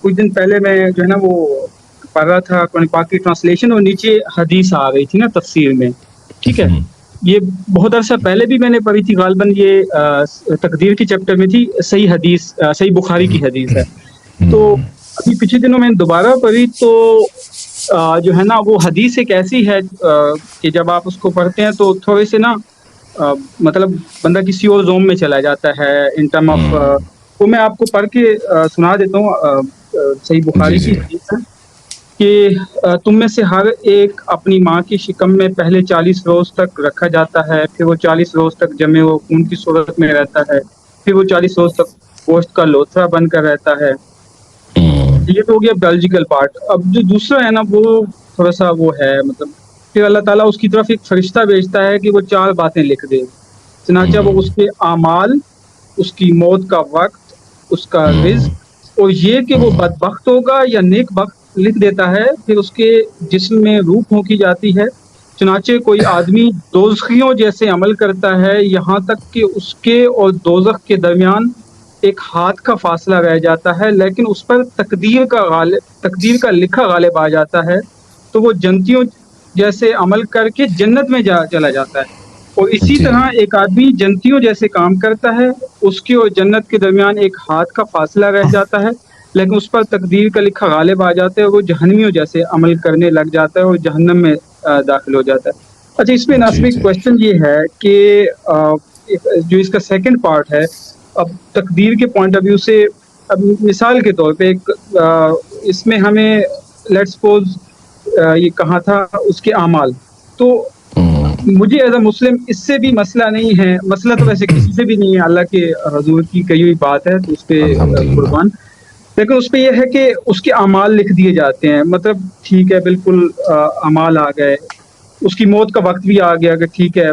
کچھ دن پہلے میں جو ہے نا وہ پڑھ رہا تھا قرآن پاک کی ٹرانسلیشن اور نیچے حدیث آ گئی تھی نا تفسیر میں. ٹھیک ہے, یہ بہت عرصہ پہلے بھی میں نے پڑھی تھی, غالباً یہ تقدیر کی چیپٹر میں تھی. صحیح حدیث, صحیح بخاری کی حدیث ہے. تو ابھی پچھلے دنوں میں نے دوبارہ پڑھی تو جو ہے نا وہ حدیث ایک ایسی ہے کہ جب آپ اس کو پڑھتے ہیں تو تھوڑے سے نا مطلب بندہ کسی اور زوم میں چلا جاتا ہے ان ٹرم آف. وہ میں آپ کو پڑھ کے سنا دیتا ہوں. صحیح بخاری کی حدیث ہے کہ تم میں سے ہر ایک اپنی ماں کی شکم میں پہلے 40 روز تک رکھا جاتا ہے, پھر وہ 40 روز تک جمے و خون کی صورت میں رہتا ہے, پھر وہ 40 روز تک گوشت کا لوتھڑا بن کر رہتا ہے. یہ تو ہو گیا بایولوجیکل پارٹ. اب جو دوسرا ہے نا وہ تھوڑا سا وہ ہے, مطلب پھر اللہ تعالیٰ اس کی طرف ایک فرشتہ بھیجتا ہے کہ وہ 4 باتیں لکھ دے. چنانچہ وہ اس کے اعمال, اس کی موت کا وقت, اس کا رزق اور یہ کہ وہ بدبخت ہوگا یا نیک بخت لکھ دیتا ہے. پھر اس کے جسم میں روح پھونکی جاتی ہے. چنانچہ کوئی آدمی دوزخیوں جیسے عمل کرتا ہے یہاں تک کہ اس کے اور دوزخ کے درمیان ایک ہاتھ کا فاصلہ رہ جاتا ہے, لیکن اس پر تقدیر کا لکھا غالب آ جاتا ہے تو وہ جنتیوں جیسے عمل کر کے جنت میں چلا جاتا ہے. اور اسی طرح ایک آدمی جنتیوں جیسے کام کرتا ہے, اس کی اور جنت کے درمیان ایک ہاتھ کا فاصلہ رہ جاتا ہے, لیکن اس پر تقدیر کا لکھا غالب آ جاتا ہے, وہ جہنمیوں جیسے عمل کرنے لگ جاتا ہے اور جہنم میں داخل ہو جاتا ہے. اچھا, اس میں ناصر کوشچن یہ ہے کہ جو اس کا سیکنڈ پارٹ ہے, اب تقدیر کے پوائنٹ آف ویو سے, اب مثال کے طور پہ ایک اس میں ہمیں لیٹ سپوز یہ کہا تھا اس کے اعمال, تو مجھے ایز اے مسلم اس سے بھی مسئلہ نہیں ہے. مسئلہ تو ویسے کسی سے بھی نہیں ہے, اللہ کے حضور کی کہی ہوئی بات ہے تو اس پہ قربان. لیکن اس پہ یہ ہے کہ اس کے اعمال لکھ دیے جاتے ہیں. مطلب ٹھیک ہے, بالکل اعمال آ گئے, اس کی موت کا وقت بھی آ گیا کہ ٹھیک ہے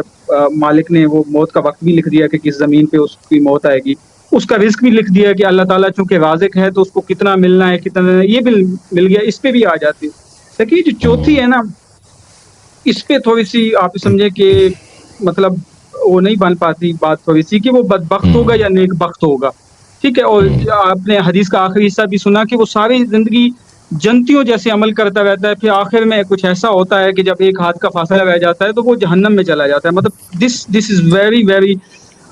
مالک نے وہ موت کا وقت بھی لکھ دیا کہ کس زمین پہ اس کی موت آئے گی. اس کا رزق بھی لکھ دیا کہ اللہ تعالیٰ چونکہ رازق ہے تو اس کو کتنا ملنا ہے کتنا نہیں, یہ بھی مل گیا, اس پہ بھی آ جاتی ہے. لیکن جو چوتھی ہے نا, اس پہ تھوڑی سی آپ سمجھے کہ مطلب وہ نہیں بن پاتی بات تھوڑی سی کہ وہ بدبخت ہوگا یا نیک بخت ہوگا. ٹھیک ہے, اور آپ نے حدیث کا آخری حصہ بھی سنا کہ وہ ساری زندگی جنتیوں جیسے عمل کرتا رہتا ہے, پھر آخر میں کچھ ایسا ہوتا ہے کہ جب ایک ہاتھ کا فاصلہ رہ جاتا ہے تو وہ جہنم میں چلا جاتا ہے. مطلب دس از ویری ویری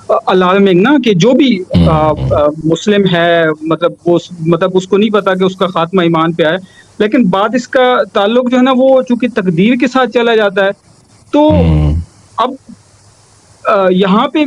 الارمنگ نا, کہ جو بھی مسلم ہے مطلب اس کو نہیں پتا کہ اس کا خاتمہ ایمان پہ آئے, لیکن بات اس کا تعلق جو ہے نا وہ چونکہ تقدیر کے ساتھ چلا جاتا ہے تو اب یہاں پہ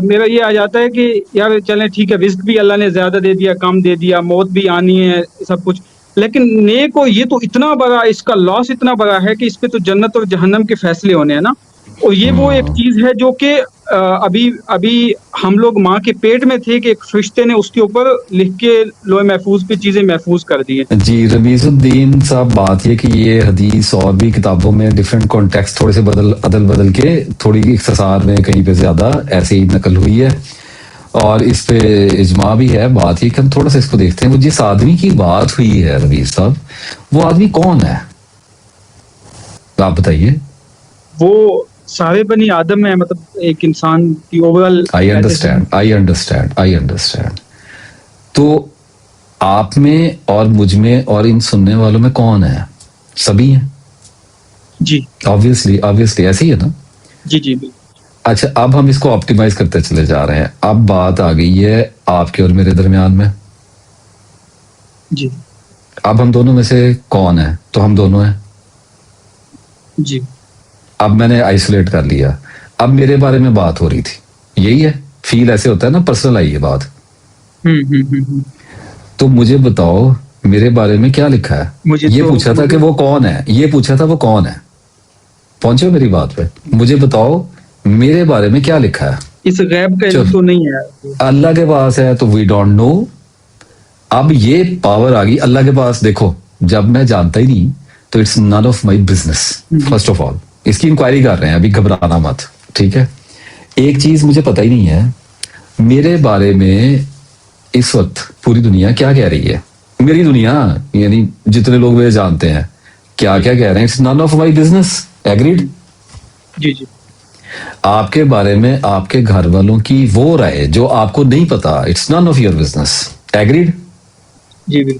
میرا یہ آ جاتا ہے کہ یار چلیں ٹھیک ہے, رزق بھی اللہ نے زیادہ دے دیا, کم دے دیا, موت بھی آنی ہے, سب کچھ, لیکن نیک کو یہ تو اتنا بڑا, اس کا لاس اتنا بڑا ہے کہ اس پہ تو جنت اور جہنم کے فیصلے ہونے ہیں نا. اور یہ وہ ایک چیز ہے جو کہ ابھی ہم لوگ ماں کے پیٹ میں تھے کہ ایک فرشتے نے اس کے اوپر لکھ کے لوح محفوظ پہ چیزیں محفوظ کر دی ہیں. جی رمیز الدین صاحب, بات یہ کہ یہ حدیث اور بھی کتابوں میں ڈیفرنٹ کانٹیکسٹ تھوڑے سے بدل کے تھوڑی اختصار میں کہیں پہ زیادہ ایسے ہی نقل ہوئی ہے, اور اس پہ اجماع بھی ہے. بات یہ کہ ہم تھوڑا سا اس کو دیکھتے ہیں. وہ جس آدمی کی بات ہوئی ہے رمیز صاحب, وہ آدمی کون ہے آپ بتائیے. وہ سارے بنی آدم ہیں, مطلب ایک انسان کی اوورال. I understand. تو آپ میں اور مجھ میں اور ان سننے والوں میں کون ہے؟ سبھی ہیں جی, obviously ایسے ہی ہے نا. جی اچھا, اب ہم اس کو آپٹیمائز کرتے چلے جا رہے ہیں. اب بات آ گئی ہے آپ کے اور میرے درمیان میں. جی, اب ہم دونوں میں سے کون ہے؟ تو ہم دونوں ہیں. جی, اب میں نے آئسولیٹ کر لیا. اب میرے بارے میں بات ہو رہی تھی, یہی ہے فیل ایسے ہوتا ہے نا, پرسنل آئی ہے بات. تو مجھے بتاؤ میرے بارے میں کیا لکھا ہے. یہ پوچھا تھا کہ وہ کون ہے, یہ پوچھا تھا وہ کون ہے. پہنچو میری بات پہ. مجھے بتاؤ میرے بارے میں کیا لکھا ہے. اس غیب کا علم تو نہیں ہے, اللہ کے پاس ہے تو وی ڈونٹ نو. اب یہ پاور آ گئی اللہ کے پاس. دیکھو جب میں جانتا ہی نہیں تو it's none of my business. First of all اس کی انکوائری کر رہے ہیں, ابھی گھبرانا مت, ٹھیک ہے. ایک چیز مجھے پتہ ہی نہیں ہے میرے بارے میں اس وقت پوری دنیا کیا کہہ رہی ہے. میری دنیا یعنی جتنے لوگ مجھے جانتے ہیں کیا کہہ رہے ہیں. It's none of my business. Agreed. جی, آپ کے بارے میں آپ کے گھر والوں کی وہ رائے جو آپ کو نہیں پتا, it's none of your business. Agreed. جی بالکل.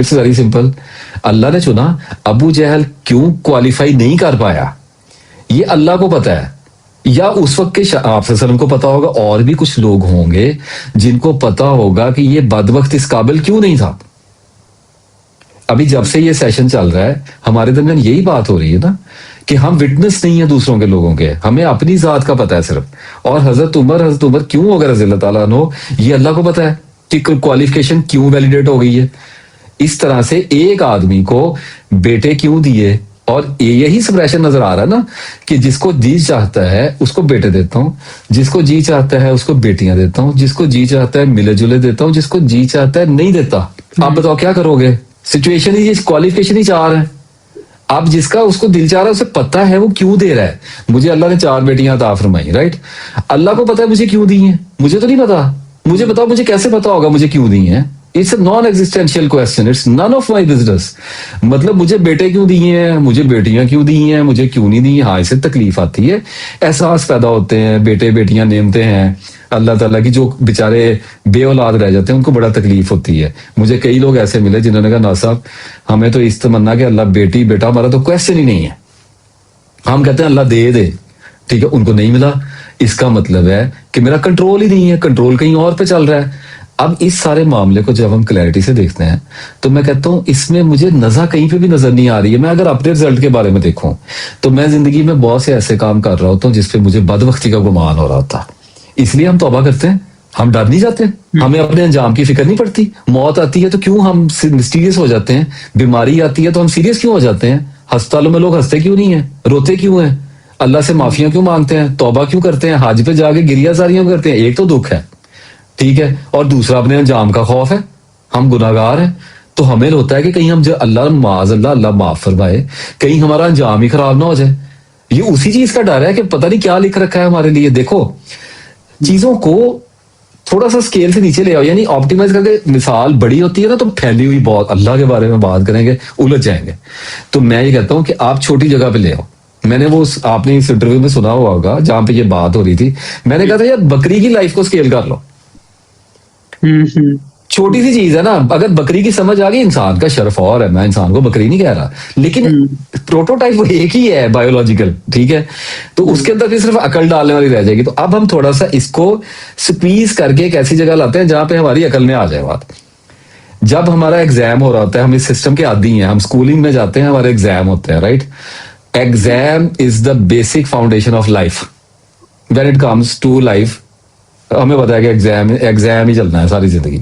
It's very simple. اللہ نے چنا. ابو جہل کیوں کوالیفائی نہیں کر پایا یہ اللہ کو پتا ہے, یا اس وقت کے آپ صلی اللہ علیہ وسلم کو پتا ہوگا, اور بھی کچھ لوگ ہوں گے جن کو پتا ہوگا کہ یہ بدبخت اس قابل کیوں نہیں تھا. ابھی جب سے یہ سیشن چل رہا ہے ہمارے درمیان یہی بات ہو رہی ہے نا کہ ہم وٹنس نہیں ہیں دوسروں کے لوگوں کے, ہمیں اپنی ذات کا پتا ہے صرف. اور حضرت عمر کیوں ہو گیا رضی اللہ تعالیٰ عنہ, یہ اللہ کو پتا ہے کہ کوالیفیکیشن کیوں ویلیڈیٹ ہو گئی ہے. اس طرح سے ایک آدمی کو بیٹے کیوں دیے, اور یہی سپریشن نظر آ رہا ہے نا کہ جس کو جی چاہتا ہے اس کو بیٹے دیتا ہوں, جس کو جی چاہتا ہے اس کو بیٹیاں دیتا ہوں, جس کو جی چاہتا ہے ملے جلے دیتا ہوں, جس کو جی چاہتا ہے نہیں دیتا. آپ بتاؤ کیا کرو گے؟ سچویشن ہی کوالیفیکیشن ہی 4 ہے. اب جس کا اس کو دل چاہ رہا ہے اسے پتا ہے وہ کیوں دے رہا ہے. مجھے اللہ نے 4 بیٹیاں عطا فرمائی, رائٹ. اللہ کو پتا ہے مجھے کیوں دی ہیں, مجھے تو نہیں پتا. مجھے بتاؤ مجھے کیسے پتا ہوگا مجھے کیوں دی ہیں؟ It's a non existential question, it's none of my business. مطلب مجھے بیٹے کیوں دیے ہیں, مجھے بیٹیاں کیوں دی ہیں, مجھے کیوں نہیں دی. ہاں اسے تکلیف آتی ہے, احساس پیدا ہوتے ہیں, بیٹے بیٹیاں نعمتیں ہیں اللہ تعالیٰ کی. جو بےچارے بے اولاد رہ جاتے ہیں ان کو بڑا تکلیف ہوتی ہے. مجھے کئی لوگ ایسے ملے جنہوں نے کہا نا صاحب ہمیں تو اس تمنا کہ اللہ بیٹی بیٹا ہمارا تو کوسچن ہی نہیں ہے, ہم کہتے ہیں اللہ دے دے, ٹھیک ہے, ان کو نہیں ملا. اس کا مطلب ہے کہ میرا کنٹرول ہی نہیں ہے, کنٹرول کہیں اور پہ چل رہا ہے. اب اس سارے معاملے کو جب ہم کلیئرٹی سے دیکھتے ہیں تو میں کہتا ہوں اس میں مجھے نظر کہیں پہ بھی نظر نہیں آ رہی ہے. میں اگر اپنے رزلٹ کے بارے میں دیکھوں تو میں زندگی میں بہت سے ایسے کام کر رہا ہوتا ہوں جس پہ مجھے بدبختی کا گمان ہو رہا ہوتا. اس لیے ہم توبہ کرتے ہیں, ہم ڈر نہیں جاتے, ہمیں اپنے انجام کی فکر نہیں پڑتی. موت آتی ہے تو کیوں ہم مسٹیریس ہو جاتے ہیں, بیماری آتی ہے تو ہم سیریس کیوں ہو جاتے ہیں, ہسپتالوں میں لوگ ہنستے کیوں نہیں ہیں, روتے کیوں ہیں, اللہ سے معافیاں کیوں مانگتے ہیں, توبہ کیوں کرتے ہیں, حج پہ جا کے گریہ زاریاں کرتے ہیں. ایک تو دکھ ہے, ٹھیک ہے, اور دوسرا اپنے انجام کا خوف ہے. ہم گناہگار ہیں تو ہمیں ہوتا ہے کہ کہیں ہم جو اللہ معاذ اللہ معاف فرمائے کہیں ہمارا انجام ہی خراب نہ ہو جائے. یہ اسی چیز کا ڈر ہے کہ پتہ نہیں کیا لکھ رکھا ہے ہمارے لیے. دیکھو چیزوں کو تھوڑا سا اسکیل سے نیچے لے آؤ, یعنی آپٹیمائز کر کے. مثال بڑی ہوتی ہے نا تو پھیلی ہوئی بہت, اللہ کے بارے میں بات کریں گے الجھ جائیں گے. تو میں یہ کہتا ہوں کہ آپ چھوٹی جگہ پہ لے آؤ. میں نے وہ آپ نے اس انٹرویو میں سنا ہوا ہوگا جہاں پہ یہ بات ہو رہی تھی, میں نے کہا تھا یار بکری کی لائف کو اسکیل کر لو. چھوٹی سی چیز ہے نا, اگر بکری کی سمجھ آ گئی, انسان کا شرف اور ہے, میں انسان کو بکری نہیں کہہ رہا, لیکن پروٹوٹائپ وہ ایک ہی ہے بایولوجیکل, ٹھیک ہے. تو اس کے اندر بھی صرف عقل ڈالنے والی رہ جائے گی. تو اب ہم تھوڑا سا اس کو سکویز کر کے ایک ایسی جگہ لاتے ہیں جہاں پہ ہماری عقل میں آ جائے بات. جب ہمارا ایگزام ہو رہا ہوتا ہے, ہم اس سسٹم کے عادی ہیں, ہم اسکولنگ میں جاتے ہیں, ہمارے ایگزام ہوتے ہیں, right. Exam is the basic foundation of life. When it comes to life ہمیں پتا ہے کہ ایگزام ہی چلنا ہے ساری زندگی.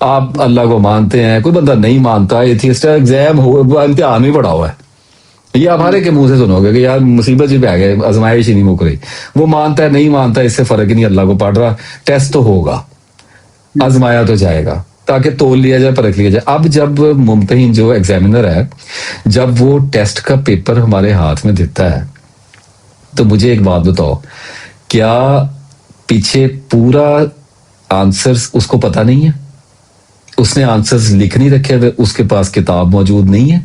آپ اللہ کو مانتے ہیں, کوئی بندہ نہیں مانتا, ایتھیسٹ ہے, ایگزام ہو امتحان بھی پڑا ہوا ہے. یہ آپ ہر ایک کے منہ سے سنو گے کہ یار مصیبت جی پہ گئے, آزمائش ہی نہیں مک رہی. وہ مانتا ہے نہیں مانتا اس سے فرق ہی نہیں, اللہ کو پڑھ رہا, ٹیسٹ تو ہوگا, آزمایا تو جائے گا تاکہ تول لیا جائے, پرکھ لیا جائے. اب جب ممتحن جو ایگزامینر ہے جب وہ ٹیسٹ کا پیپر ہمارے ہاتھ میں دیتا ہے تو مجھے ایک بات بتاؤ, کیا پیچھے پورا آنسرز اس کو پتا نہیں ہے؟ اس نے آنسرز لکھ نہیں رکھے ہوئے, اس کے پاس کتاب موجود نہیں ہے,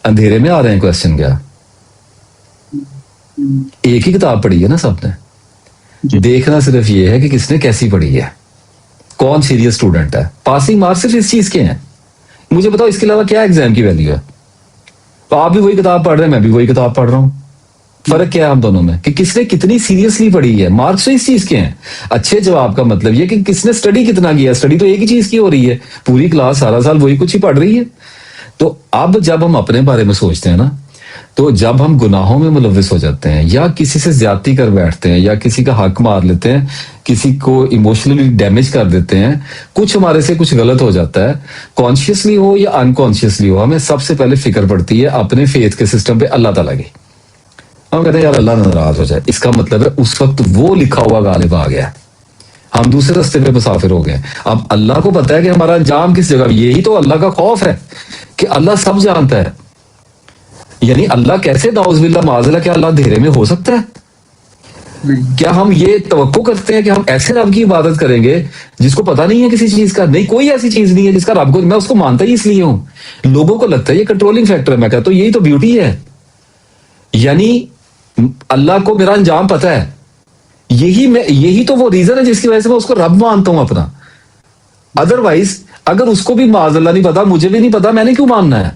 اندھیرے میں آ رہے ہیں کوسچن. کیا ایک ہی کتاب پڑھی ہے نا سب نے, دیکھنا صرف یہ ہے کہ کس نے کیسی پڑھی ہے, کون سیریس اسٹوڈنٹ ہے. پاسنگ مارکس صرف اس چیز کے ہیں. مجھے بتاؤ اس کے علاوہ کیا ایگزام کی ویلیو ہے؟ تو آپ بھی وہی کتاب پڑھ رہے ہیں, میں بھی وہی کتاب پڑھ رہا ہوں. فرق کیا ہے ہم دونوں میں کہ کس نے کتنی سیریسلی پڑھی ہے. مارکس تو اس چیز کے ہیں, اچھے جواب کا مطلب یہ کہ کس نے اسٹڈی کتنا کیا. اسٹڈی تو ایک ہی چیز کی ہو رہی ہے, پوری کلاس سارا سال وہی کچھ ہی پڑھ رہی ہے. تو اب جب ہم اپنے بارے میں سوچتے ہیں نا, تو جب ہم گناہوں میں ملوث ہو جاتے ہیں یا کسی سے زیادتی کر بیٹھتے ہیں یا کسی کا حق مار لیتے ہیں, کسی کو ایموشنلی ڈیمیج کر دیتے ہیں, کچھ ہمارے سے کچھ غلط ہو جاتا ہے, کانشیسلی ہو یا انکانشیسلی ہو, ہمیں سب سے پہلے فکر پڑتی ہے اپنے فیتھ کے سسٹم پہ اللہ تعالیٰ کی. ہم کہتے ہیں یار اللہ ناراض ہو جائے. اس کا مطلب ہے اس وقت وہ لکھا ہوا غالب آ گیا, ہم دوسرے راستے پہ مسافر ہو گئے. اب اللہ کو پتا ہے کہ ہمارا انجام کس جگہ, یہی تو اللہ کا خوف ہے کہ اللہ سب جانتا ہے. یعنی اللہ کیسے نعوذ باللہ معاذ اللہ, کیا اللہ اندھیرے میں ہو سکتا ہے؟ کیا ہم یہ توقع کرتے ہیں کہ ہم ایسے رب کی عبادت کریں گے جس کو پتا نہیں ہے کسی چیز کا؟ نہیں, کوئی ایسی چیز نہیں ہے جس کا رب کو, میں اس کو مانتا ہی اس لیے ہوں. لوگوں کو لگتا ہے یہ کنٹرولنگ فیکٹر ہے, میں کہتا ہوں یہی تو بیوٹی ہے. یعنی اللہ کو میرا انجام پتا ہے, یہی تو وہ ریزن ہے جس کی وجہ سے میں اس کو رب مانتا ہوں اپنا. ادروائز اگر اس کو بھی معاذ اللہ نہیں پتا, مجھے بھی نہیں پتا, میں نے کیوں ماننا ہے؟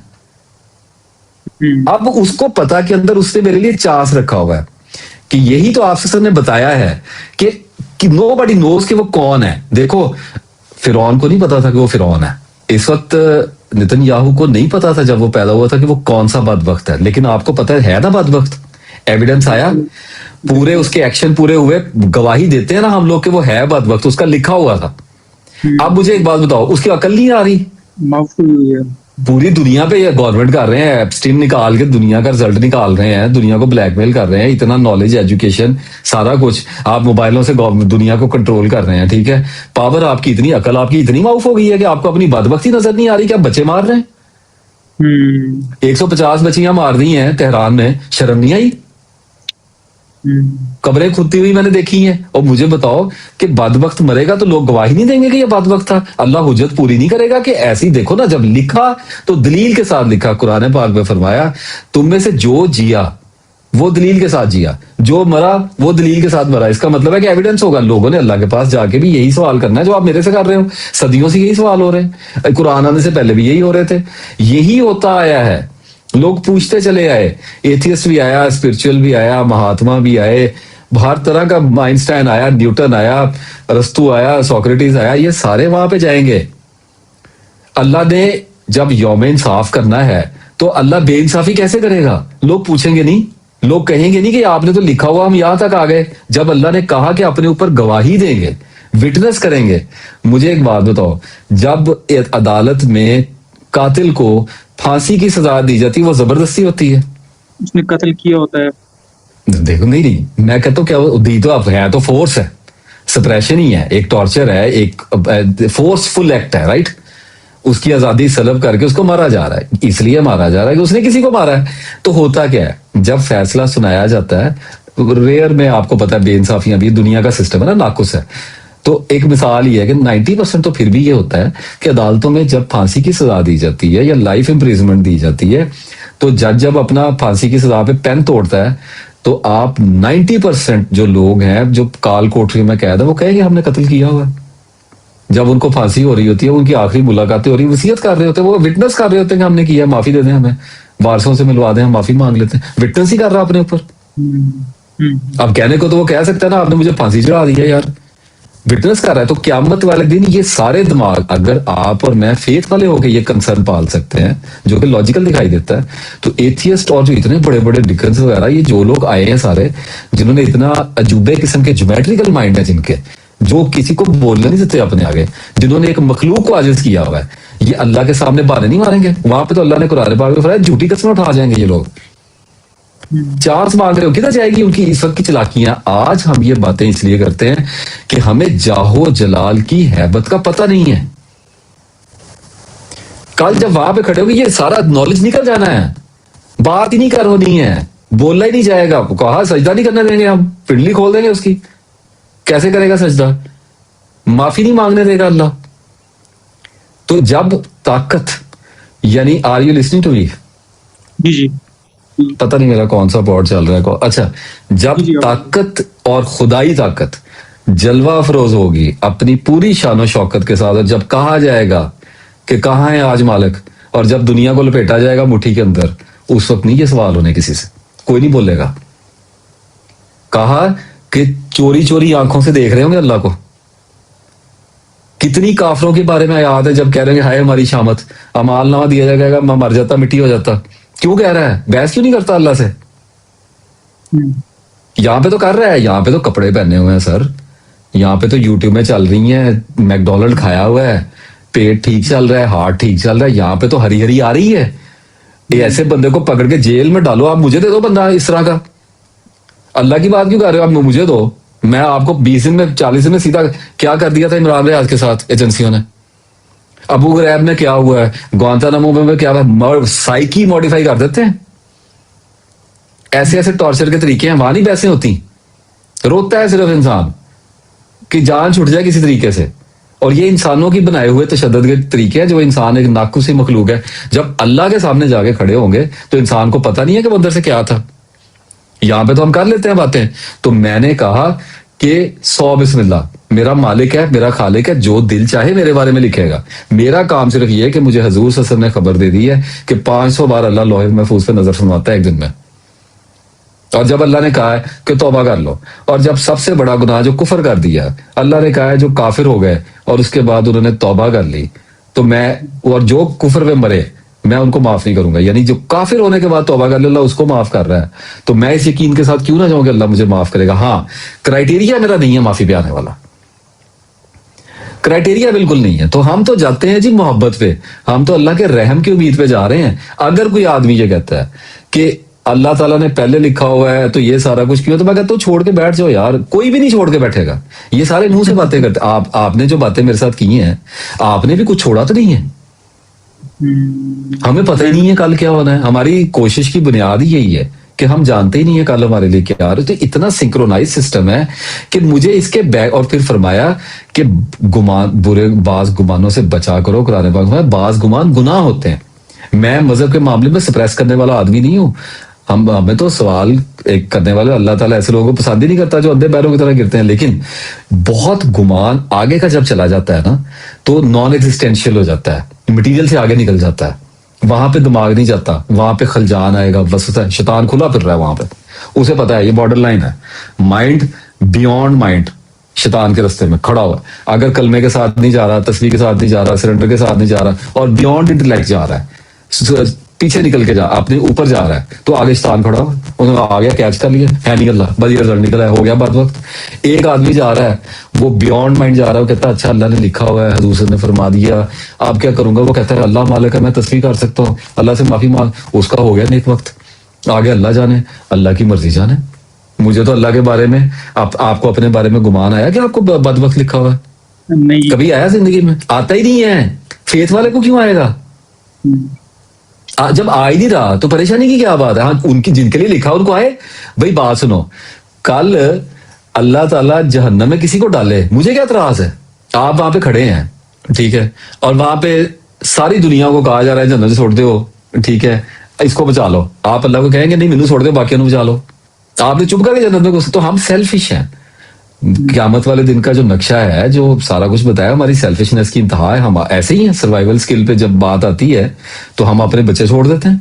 اب اس کو پتا کہ اندر اس نے میرے لیے چانس رکھا ہوا ہے کہ یہی تو آپ نے بتایا ہے کہ نو بڈی نوز کہ وہ کون ہے. دیکھو فرعون کو نہیں پتا تھا کہ وہ فرعون ہے, اس وقت نتن یاہو کو نہیں پتا تھا جب وہ پیدا ہوا تھا کہ وہ کون سا بدبخت ہے, لیکن آپ کو پتا ہے نا بدبخت, ایویڈنس آیا, پورے اس کے ایکشن پورے ہوئے, گواہی دیتے ہیں نا ہم لوگ کہ وہ ہے بدبخت, اس کا لکھا ہوا تھا. اب مجھے ایک بات بتاؤ, اس کی عقل نہیں آ رہی؟ پوری دنیا پہ یہ گورنمنٹ کر رہے ہیں, ایپسٹین نکال کے دنیا کا رزلٹ نکال رہے ہیں, دنیا کو بلیک میل کر رہے ہیں, اتنا نالج, ایجوکیشن, سارا کچھ آپ موبائلوں سے دنیا کو کنٹرول کر رہے ہیں, ٹھیک ہے. پاور آپ کی اتنی, عقل آپ کی اتنی معاف ہو گئی ہے کہ آپ کو اپنی بدبختی نظر نہیں آ رہی کہ آپ بچے مار رہے ہیں. 150 بچیاں مار دی ہیں تہران میں, شرم نہیں آئی؟ قبریں کھدتی ہوئی میں نے دیکھی ہیں. اور مجھے بتاؤ کہ بدبخت مرے گا تو لوگ گواہی نہیں دیں گے کہ یہ بدبخت تھا؟ اللہ حجت پوری نہیں کرے گا کہ ایسی؟ دیکھو نا, جب لکھا تو دلیل کے ساتھ لکھا. قرآن پاک میں فرمایا تم میں سے جو جیا وہ دلیل کے ساتھ جیا, جو مرا وہ دلیل کے ساتھ مرا. اس کا مطلب ہے کہ ایویڈنس ہوگا. لوگوں نے اللہ کے پاس جا کے بھی یہی سوال کرنا ہے جو آپ میرے سے کر رہے ہو. صدیوں سے یہی سوال ہو رہے ہیں, قرآن آنے سے پہلے بھی یہی ہو رہے تھے, یہی ہوتا آیا ہے. لوگ پوچھتے چلے آئے, ایتھیسٹ بھی آیا, اسپرچل بھی آیا, مہاتما بھی آئے, ہر طرح کا, آئنسٹائن آیا, نیوٹن آیا, ارسطو آیا, سوکریٹس آیا, یہ سارے وہاں پہ جائیں گے. اللہ نے جب یوم انصاف کرنا ہے تو اللہ بے انصافی کیسے کرے گا؟ لوگ پوچھیں گے نہیں, لوگ کہیں گے نہیں کہ آپ نے تو لکھا ہوا, ہم یہاں تک آ گئے. جب اللہ نے کہا کہ اپنے اوپر گواہی دیں گے, وٹنس کریں گے. مجھے ایک بات بتاؤ, جب عدالت میں قاتل کو پھانسی کی سزا دی جاتی وہ زبردستی ہوتی ہے؟ اس نے قتل کیا ہوتا ہے. دیکھو نہیں, میں کہتا ہوں کیا دی تو اب ہے تو فورس ہے, سپریشن ہی ہے, ایک ٹارچر ہے, ایک فورس فل ایکٹ ہے, رائٹ. اس کی آزادی سلب کر کے اس کو مارا جا رہا ہے, اس لیے مارا جا رہا ہے کہ اس نے کسی کو مارا ہے. تو ہوتا کیا ہے, جب فیصلہ سنایا جاتا ہے, ریئر میں آپ کو پتا ہے بے انصافیاں بھی, دنیا کا سسٹم ہے نا, ناقص ہے. تو ایک مثال یہ ہے کہ 90% تو پھر بھی یہ ہوتا ہے کہ عدالتوں میں جب پھانسی کی سزا دی جاتی ہے یا لائف امپریزمنٹ دی جاتی ہے, تو جج جب اپنا پھانسی کی سزا پہ پین توڑتا ہے تو آپ 90% جو لوگ ہیں جو کال کوٹری میں قید ہے وہ کہیں گے ہم نے قتل کیا ہوا ہے. جب ان کو پھانسی ہو رہی ہوتی ہے, ان کی آخری ملاقاتیں ہو رہی, وصیت کر رہے ہوتے ہیں, وہ وٹنس کر رہے ہوتے ہیں کہ ہم نے کیا, معافی دے دیں ہمیں, وارثوں سے ملوا دیں, ہم معافی مانگ لیتے ہیں. وٹنس ہی کر رہا اپنے اوپر. اب کہنے کو تو وہ کہہ سکتا ہے نا آپ نے مجھے پھانسی چڑھا دیا یار, وٹنس کر رہا ہے. تو قیامت والے دن یہ سارے دماغ, اگر آپ اور میں فیتھ والے ہو کے یہ کنسرن پال سکتے ہیں جو کہ لاجیکل دکھائی دیتا ہے, تو ایتھیسٹ اور جو اتنے بڑے بڑے ڈکنس وغیرہ, یہ جو لوگ آئے ہیں سارے, جنہوں نے اتنا عجوبے قسم کے جیومیٹریکل مائنڈ ہے جن کے, جو کسی کو بولنے نہیں دیتے اپنے آگے, جنہوں نے ایک مخلوق کو عاجز کیا ہوا ہے, یہ اللہ کے سامنے بہانے نہیں ماریں گے. وہاں پہ تو اللہ نے قرآن پاک میں فرمایا جھوٹی قسمیں اٹھا جائیں گے یہ لوگ. چانس مانگ رہے ہو, کدھر جائے گی ان کی اس وقت کی چلاکیاں. آج ہم یہ باتیں اس لیے کرتے ہیں کہ ہمیں جاہو جلال کی ہیبت کا پتہ نہیں ہے. کل جب وہاں پہ کھڑے ہوگے یہ سارا نالج نکل جانا ہے, بات ہی نہیں کرنی ہے, بولنا ہی نہیں جائے گا. کہا سجدہ نہیں کرنے دیں گے ہم, پنڈلی کھول دیں گے اس کی. کیسے کرے گا سجدہ؟ معافی نہیں مانگنے دے گا اللہ. تو جب طاقت, یعنی are you listening to me? جی جی, پتہ نہیں میرا کون سا بورڈ چل رہا ہے. اچھا, جب طاقت اور خدائی طاقت جلوہ افروز ہوگی اپنی پوری شان و شوکت کے ساتھ, اور جب کہا جائے گا کہ کہاں ہے آج مالک, اور جب دنیا کو لپیٹا جائے گا مٹھی کے اندر, اس وقت نہیں یہ سوال ہونے کسی سے, کوئی نہیں بولے گا. کہا کہ چوری چوری آنکھوں سے دیکھ رہے ہوں گے اللہ کو. کتنی کافروں کے بارے میں یاد ہے جب کہہ رہے ہیں ہائے ہماری شامت, امال نامہ دیا جائے گا, میں مر جاتا, مٹی ہو جاتا. کیوں کہہ رہا ہے؟ بحث کیوں نہیں کرتا اللہ سے؟ یہاں پہ تو کر رہا ہے, یہاں پہ تو کپڑے پہنے ہوئے ہیں سر, یہاں پہ تو یوٹیوب میں چل رہی ہیں, میک ڈونلڈ کھایا ہوا ہے, پیٹ ٹھیک چل رہا ہے, ہارٹ ٹھیک چل رہا ہے. یہاں پہ تو ہری ہری آ رہی ہے. یہ ایسے بندے کو پکڑ کے جیل میں ڈالو, آپ مجھے دے دو بندہ اس طرح کا. اللہ کی بات کیوں کر رہے ہو آپ, مجھے دو, میں آپ کو 20 دن میں 40 دن میں سیدھا. کیا کر دیا تھا عمران ریاض کے ساتھ ایجنسیوں نے, ابو غریب میں کیا ہوا ہے, گوانتانامو میں کیا ہوا, سائیکی موڈیفائی کر دیتے ہیں. ایسے ایسے ٹارچر کے طریقے ہیں, وہاں نہیں بحثیں ہوتی, روتا ہے صرف انسان کہ جان چھٹ جائے کسی طریقے سے. اور یہ انسانوں کی بنائے ہوئے تشدد کے طریقے ہیں, جو انسان ایک ناقص مخلوق ہے. جب اللہ کے سامنے جا کے کھڑے ہوں گے تو انسان کو پتہ نہیں ہے کہ وہ اندر سے کیا تھا. یہاں پہ تو ہم کر لیتے ہیں باتیں. تو میں نے کہا کہ 100 بسم اللہ، میرا مالک ہے، میرا خالق ہے، جو دل چاہے میرے بارے میں لکھے گا. میرا کام صرف یہ ہے کہ مجھے حضور صلی اللہ علیہ وسلم نے خبر دے دی ہے کہ 500 بار اللہ لوح محفوظ پہ نظر فرماتا ہے ایک دن میں. اور جب اللہ نے کہا ہے کہ توبہ کر لو، اور جب سب سے بڑا گناہ جو کفر کر دیا، اللہ نے کہا ہے جو کافر ہو گئے اور اس کے بعد انہوں نے توبہ کر لی، تو میں، اور جو کفر میں مرے میں ان کو معاف نہیں کروں گا. یعنی جو کافر ہونے کے بعد توبہ کر لے اللہ اس کو معاف کر رہا ہے، تو میں اس یقین کے ساتھ کیوں نہ جاؤں کہ اللہ مجھے معاف کرے گا. ہاں، کرائٹیریا میرا نہیں ہے معافی پہ آنے والا، کرائٹیریا بالکل نہیں ہے. تو ہم تو جاتے ہیں جی محبت پہ، ہم تو اللہ کے رحم کی امید پہ جا رہے ہیں. اگر کوئی آدمی یہ کہتا ہے کہ اللہ تعالیٰ نے پہلے لکھا ہوا ہے تو یہ سارا کچھ کیوں، تو میں کہتا ہوں چھوڑ کے بیٹھ جاؤ یار. کوئی بھی نہیں چھوڑ کے بیٹھے گا. یہ سارے منہ سے باتیں کرتے. آپ نے جو باتیں میرے ساتھ کی ہیں، آپ نے بھی کچھ چھوڑا تو نہیں ہے. ہمیں پتہ ہی نہیں ہے کل کیا ہونا ہے. ہماری کوشش کی بنیاد ہی یہی ہے کہ ہم جانتے ہی نہیں ہے کل ہمارے لیے کیا. تو اتنا سنکرونائز سسٹم ہے کہ مجھے اس کے بیک، اور پھر فرمایا کہ گمان، برے بعض گمانوں سے بچا کرو. قرآن پاک میں بعض گمان گناہ ہوتے ہیں. میں مذہب کے معاملے میں سپریس کرنے والا آدمی نہیں ہوں. ہمیں تو سوال ایک کرنے والے، اللہ تعالیٰ ایسے لوگوں کو پسند ہی نہیں کرتا جو اندھے پیروں کی طرح گرتے ہیں. لیکن بہت گمان آگے کا جب چلا جاتا ہے نا تو نان ایگزسٹینشیل ہو جاتا ہے، مٹیریل سے آگے نکل جاتا ہے. وہاں پہ دماغ نہیں جاتا، وہاں پہ خلجان آئے گا. بس شیطان کھلا پھر رہا ہے وہاں پہ، اسے پتا ہے یہ بارڈر لائن ہے. مائنڈ بیونڈ مائنڈ شیطان کے رستے میں کھڑا ہوا ہے. اگر کلمے کے ساتھ نہیں جا رہا، تسبیح کے ساتھ نہیں جا رہا، سرنڈر کے ساتھ نہیں جا رہا، اور بیونڈ انٹلیکٹ جا رہا ہے، پیچھے نکل کے جا، اپنے اوپر جا رہا ہے، تو آگے شیطان کھڑا ہوا، انہوں نے آ گیا، کیچ کر لیا، ہے نہیں اللہ، بس یہ رزلٹ نکلا ہے، ہو گیا بات وقت. ایک آدمی جا رہا ہے، وہ بیونڈ مائنڈ جا رہا ہے، وہ کہتا ہے اچھا اللہ نے لکھا ہوا ہے، حضور صلی اللہ علیہ وسلم نے فرما دیا، آپ کیا کروں گا. وہ کہتا ہے اللہ مالک ہے، میں تسبیح کر سکتا ہوں، اللہ سے معافی مانگ. اس کا ہو گیا نیک وقت. آگے اللہ جانے، اللہ کی مرضی جانے. مجھے تو اللہ کے بارے میں، آپ کو اپنے بارے میں گمان آیا کہ آپ کو بد وقت لکھا ہوا ہے؟ نہیں، کبھی آیا زندگی میں؟ آتا ہی نہیں ہے. فیتھ والے کو کیوں آئے گا؟ جب آ ہی نہیں رہا تو پریشانی کی کیا بات ہے. ہاں، ان کی جن کے لیے لکھا ان کو آئے. بھائی بات سنو، کل اللہ تعالیٰ جہنم میں کسی کو ڈالے، مجھے کیا اعتراض ہے؟ آپ وہاں پہ کھڑے ہیں، ٹھیک ہے، اور وہاں پہ ساری دنیا کو کہا جا رہا ہے جہنم سے چھوڑ دو، ٹھیک ہے، اس کو بچا لو. آپ اللہ کو کہیں گے نہیں، مینوں چھوڑ دو، باقیوں کو بچا لو. آپ نے چپ کر کے جنت میں گھس. تو ہم سیلفش ہیں. قیامت والے دن کا جو نقشہ ہے، جو سارا کچھ بتایا، ہماری سیلفشنس کی انتہا ہے. ہم ایسے ہی ہیں. سروائیول سکل پہ جب بات آتی ہے تو ہم اپنے بچے چھوڑ دیتے ہیں.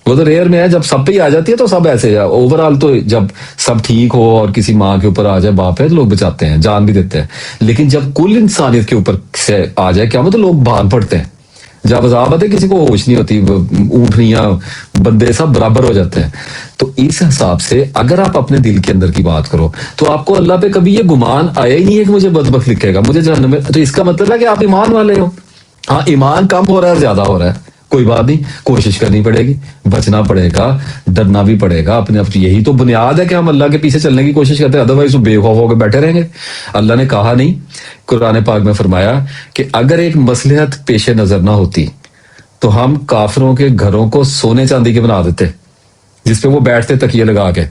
وہ تو ریئر میں ہے. جب سب پہ ہی آ جاتی ہے تو سب ایسے ہے. اوور آل تو جب سب ٹھیک ہو اور کسی ماں کے اوپر آ جائے، باپ ہے، تو لوگ بچاتے ہیں، جان بھی دیتے ہیں. لیکن جب کل انسانیت کے اوپر سے آ جائے قیامت تو لوگ بھاگ پڑتے ہیں. جب عذاب آتے کسی کو ہوش نہیں ہوتی، اونٹنیاں بندے سب برابر ہو جاتے ہیں. تو اس حساب سے اگر آپ اپنے دل کے اندر کی بات کرو تو آپ کو اللہ پہ کبھی یہ گمان آیا ہی نہیں ہے کہ مجھے بدبخت لکھے گا، مجھے جہنم میں. تو اس کا مطلب ہے کہ آپ ایمان والے ہو. ہاں، ایمان کم ہو رہا ہے، زیادہ ہو رہا ہے، کوئی بات نہیں، کوشش کرنی پڑے گی، بچنا پڑے گا، ڈرنا بھی پڑے گا اپنے آپ. یہی تو بنیاد ہے کہ ہم اللہ کے پیچھے چلنے کی کوشش کرتے ہیں. ادروائز بے خوف ہو کے بیٹھے رہیں گے. اللہ نے کہا نہیں، قرآن پاک میں فرمایا کہ اگر ایک مصلحت پیش نظر نہ ہوتی تو ہم کافروں کے گھروں کو سونے چاندی کے بنا دیتے جس پہ وہ بیٹھتے تکیے لگا کے.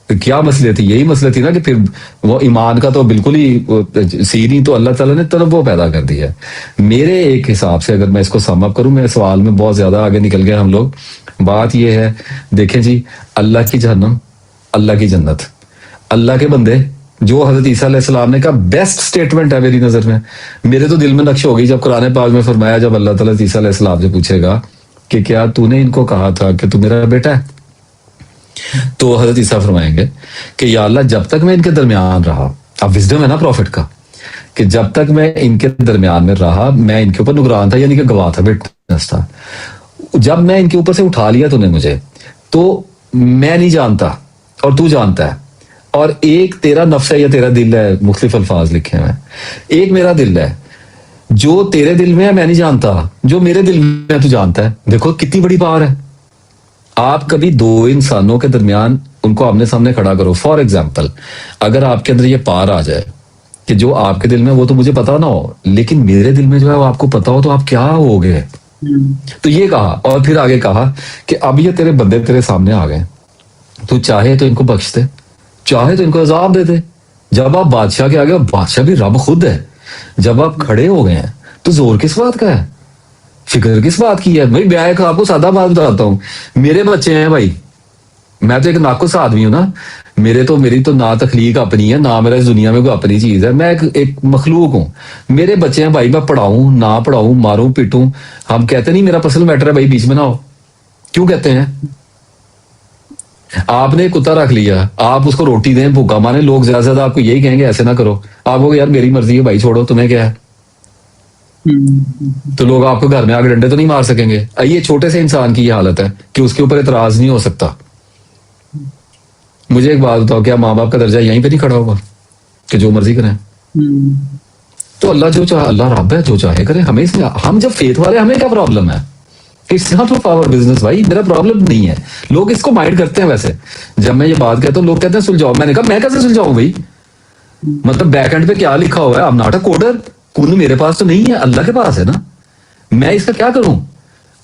کیا مسئلہ تھی؟ یہی مسئلہ تھی نا کہ پھر وہ ایمان کا تو بالکل ہی سیری. تو اللہ تعالیٰ نے تنوع پیدا کر دیا ہے. میرے ایک حساب سے اگر میں اس کو سم اپ کروں، میرے سوال میں بہت زیادہ آگے نکل گئے ہم لوگ. بات یہ ہے، دیکھیں جی، اللہ کی جہنم، اللہ کی جنت، اللہ کے بندے، جو حضرت عیسیٰ علیہ السلام نے کہا بیسٹ سٹیٹمنٹ ہے میری نظر میں. میرے تو دل میں نقش ہو گئی جب قرآن پاک میں فرمایا، جب اللہ تعالیٰ عیسیٰ علیہ السلام سے پوچھے گا کہ کیا تو نے ان کو کہا تھا کہ تو میرا بیٹا ہے، تو حضرت عیسیٰ فرمائیں گے کہ یا اللہ جب تک میں ان کے درمیان رہا، اب وزڈم ہے نا پروفٹ کا، کہ جب تک میں ان کے درمیان میں رہا، میں ان کے اوپر نگران تھا، یعنی کہ گواہ تھا، وٹنس تھا. جب میں ان کے اوپر سے اٹھا لیا تو نے مجھے، تو میں نہیں جانتا اور تو جانتا ہے. اور ایک تیرا نفس ہے یا تیرا دل ہے، مختلف الفاظ لکھے ہیں. ایک میرا دل ہے، جو تیرے دل میں ہے میں نہیں جانتا، جو میرے دل میں ہے تو جانتا ہے. دیکھو کتنی بڑی پاور ہے. آپ کبھی دو انسانوں کے درمیان ان کو آمنے سامنے کھڑا کرو. فار ایگزامپل، اگر آپ کے اندر یہ پاور آ جائے کہ جو آپ کے دل میں وہ تو مجھے پتا نہ ہو، لیکن میرے دل میں جو ہے وہ آپ کو پتا ہو، تو آپ کیا ہو گئے. تو یہ کہا، اور پھر آگے کہا کہ اب یہ تیرے بندے تیرے سامنے آ گئے، تو چاہے تو ان کو بخش دے، چاہے تو ان کو عذاب دے دے. جب آپ بادشاہ کے آگے، بادشاہ بھی رب خود ہے، جب آپ کھڑے ہو گئے ہیں تو زور کس بات کا ہے، فکر کس بات کی ہے. بھائی میں آپ کو سادہ بات بتاتا ہوں، میرے بچے ہیں بھائی، میں تو ایک ناقص آدمی ہوں نا, میری تو نہ تخلیق اپنی ہے, نہ میرا اس دنیا میں کوئی اپنی چیز ہے, میں ایک مخلوق ہوں. میرے بچے ہیں بھائی, میں پڑھاؤں نہ پڑھاؤں, ماروں پیٹوں, ہم کہتے نہیں میرا پرسنل میٹر ہے بھائی, بیچ میں نہ ہو. کیوں کہتے ہیں؟ آپ نے کتا رکھ لیا, آپ اس کو روٹی دیں, بھوکا مانے, لوگ زیادہ سے زیادہ آپ کو یہی کہیں گے ایسے نہ کرو. آپ کو یار میری مرضی ہے بھائی, چھوڑو, تمہیں کیا ہے. تو لوگ آپ کو گھر میں آ کے ڈنڈے تو نہیں مار سکیں گے. یہ چھوٹے سے انسان کی یہ حالت ہے کہ اس کے اوپر اعتراض نہیں ہو سکتا. مجھے ایک بات بتاؤ, کیا ماں باپ کا درجہ یہیں پہ نہیں کھڑا ہوگا کہ جو مرضی کریں؟ تو اللہ جو چاہے, اللہ رب ہے, جو چاہے کرے. ہمیں اس میں, ہم جب فیتھ والے, ہمیں کیا پرابلم ہے؟ It's not of our business بھائی, میرا پرابلم نہیں ہے. لوگ اس کو مائنڈ کرتے ہیں. ویسے جب میں یہ بات کہتا ہوں لوگ کہتے ہیں سلجھاؤ. میں نے کہا میں کیسے سلجھاؤں بھائی؟ مطلب بیک اینڈ پہ کیا لکھا ہوا ہے؟ اب ناٹ اے کوڈر. کن میرے پاس تو نہیں ہے, اللہ کے پاس ہے نا. میں اس کا کیا کروں؟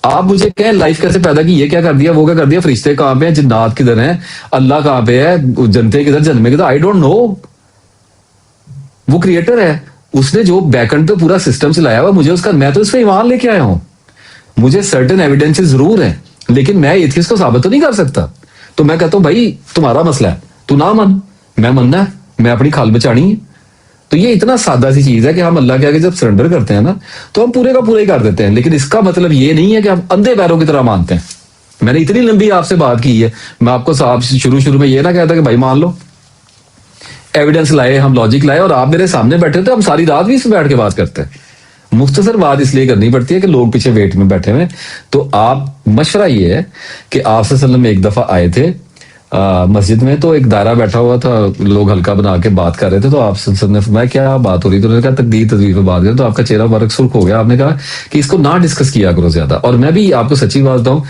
آپ مجھے کہیں لائف کیسے پیدا کی, یہ کیا کر دیا, وہ کیا کر دیا, فرشتے کہاں پہ ہیں, جنات کدھر ہیں, اللہ کہاں پہ ہے, جنتے کدھر, جنمے کدھر, آئی ڈونٹ نو. وہ کریٹر ہے, اس نے جو بیک اینڈ پہ پورا سسٹم چلایا ہوا, مجھے اس کا, میں تو اس پہ ایمان لے کے آیا ہوں. مجھے سرٹن ایویڈنس ضرور ہیں, لیکن میں ایتھیسٹ کو ثابت تو نہیں کر سکتا. تو میں کہتا ہوں بھائی تمہارا مسئلہ ہے, تو نہ من, میں مننا ہے, میں اپنی کھال بچانی ہے. تو یہ اتنا سادہ سی چیز ہے کہ ہم اللہ کے آگے جب سرنڈر کرتے ہیں نا, تو ہم پورے کا پورا ہی کر دیتے ہیں. لیکن اس کا مطلب یہ نہیں ہے کہ ہم اندھے پیروں کی طرح مانتے ہیں. میں نے اتنی لمبی آپ سے بات کی ہے, میں آپ کو صاحب شروع میں یہ نہ کہتا کہ بھائی مان لو, ایویڈنس لائے, ہم لاجک لائے, اور آپ میرے سامنے بیٹھے تو ہم ساری رات بھی اس میں بیٹھ کے بات کرتے ہیں. مختصر بات اس لیے کرنی پڑتی ہے کہ لوگ پیچھے ویٹ میں بیٹھے ہوئے. تو آپ, مشورہ یہ ہے کہ آپ صلی اللہ علیہ وسلم ایک دفعہ آئے تھے مسجد میں, تو ایک دائرہ بیٹھا ہوا تھا, لوگ ہلکا بنا کے بات کر رہے تھے. تو آپ صلی اللہ علیہ وسلم نے فرمایا کیا بات ہو رہی, تو انہوں نے کہا تقدیر تدبیر پہ بات کریں. تو آپ کا چہرہ مبارک سرخ ہو گیا. آپ نے کہا کہ اس کو نہ ڈسکس کیا کرو زیادہ. اور میں بھی آپ کو سچی بات بتاؤں,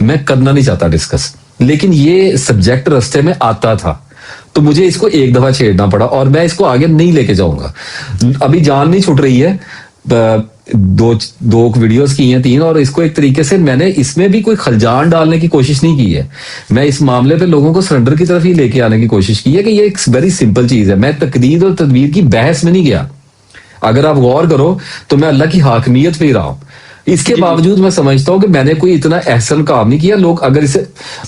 میں کرنا نہیں چاہتا ڈسکس, لیکن یہ سبجیکٹ رستے میں آتا تھا تو مجھے اس کو ایک دفعہ چھیڑنا پڑا, اور میں اس کو آگے نہیں لے کے جاؤں گا. ابھی جان نہیں چھوٹ رہی ہے, دو ویڈیوز کی ہیں 3, اور اس کو ایک طریقے سے میں نے اس میں بھی کوئی خلجان ڈالنے کی کوشش نہیں کی ہے. میں اس معاملے پہ لوگوں کو سرنڈر کی طرف ہی لے کے آنے کی کوشش کی ہے کہ یہ ایک ویری سمپل چیز ہے. میں تقدیر اور تدبیر کی بحث میں نہیں گیا. اگر آپ غور کرو تو میں اللہ کی حاکمیت پہ ہی رہا ہوں. اس کے باوجود میں سمجھتا ہوں کہ میں نے کوئی اتنا احسن کام نہیں کیا. لوگ اگر اسے,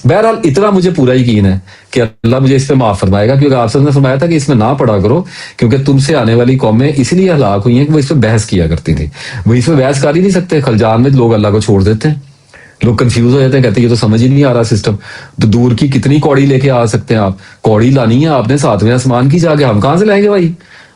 بہرحال اتنا مجھے پورا یقین ہے کہ اللہ مجھے اس پہ معاف فرمائے گا, کیونکہ آپ نے فرمایا تھا کہ اس میں نہ پڑھا کرو, کیونکہ تم سے آنے والی قومیں اسی لیے ہلاک ہوئی ہیں کہ وہ اس پہ بحث کیا کرتی تھی. وہ اس پہ بحث کر ہی نہیں سکتے. خلجان میں لوگ اللہ کو چھوڑ دیتے ہیں, لوگ کنفیوز ہو جاتے ہیں, کہتے ہیں یہ تو سمجھ ہی نہیں آ رہا سسٹم. تو دور کی کتنی کوڑی لے کے آ سکتے ہیں آپ؟ کوڑی لانی ہے آپ نے 7ویں آسمان کی جا کے, ہم کہاں سے لائیں گے بھائی؟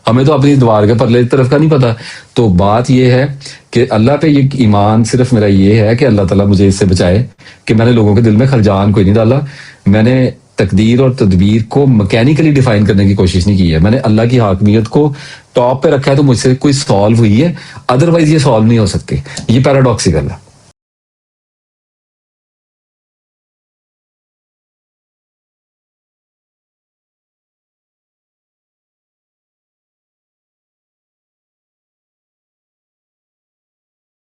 ہمیں تو اپنی دوار کے پرلے طرف کا نہیں پتا. تو بات یہ ہے کہ اللہ پہ یہ ایمان صرف میرا یہ ہے کہ اللہ تعالیٰ مجھے اس سے بچائے کہ میں نے لوگوں کے دل میں خلجان کوئی نہیں ڈالا. میں نے تقدیر اور تدبیر کو مکینیکلی ڈیفائن کرنے کی کوشش نہیں کی ہے. میں نے اللہ کی حاکمیت کو ٹاپ پہ رکھا ہے, تو مجھ سے کوئی سالو ہوئی ہے, ادروائز یہ سالو نہیں ہو سکتی. یہ پیراڈاکسیکل ہے.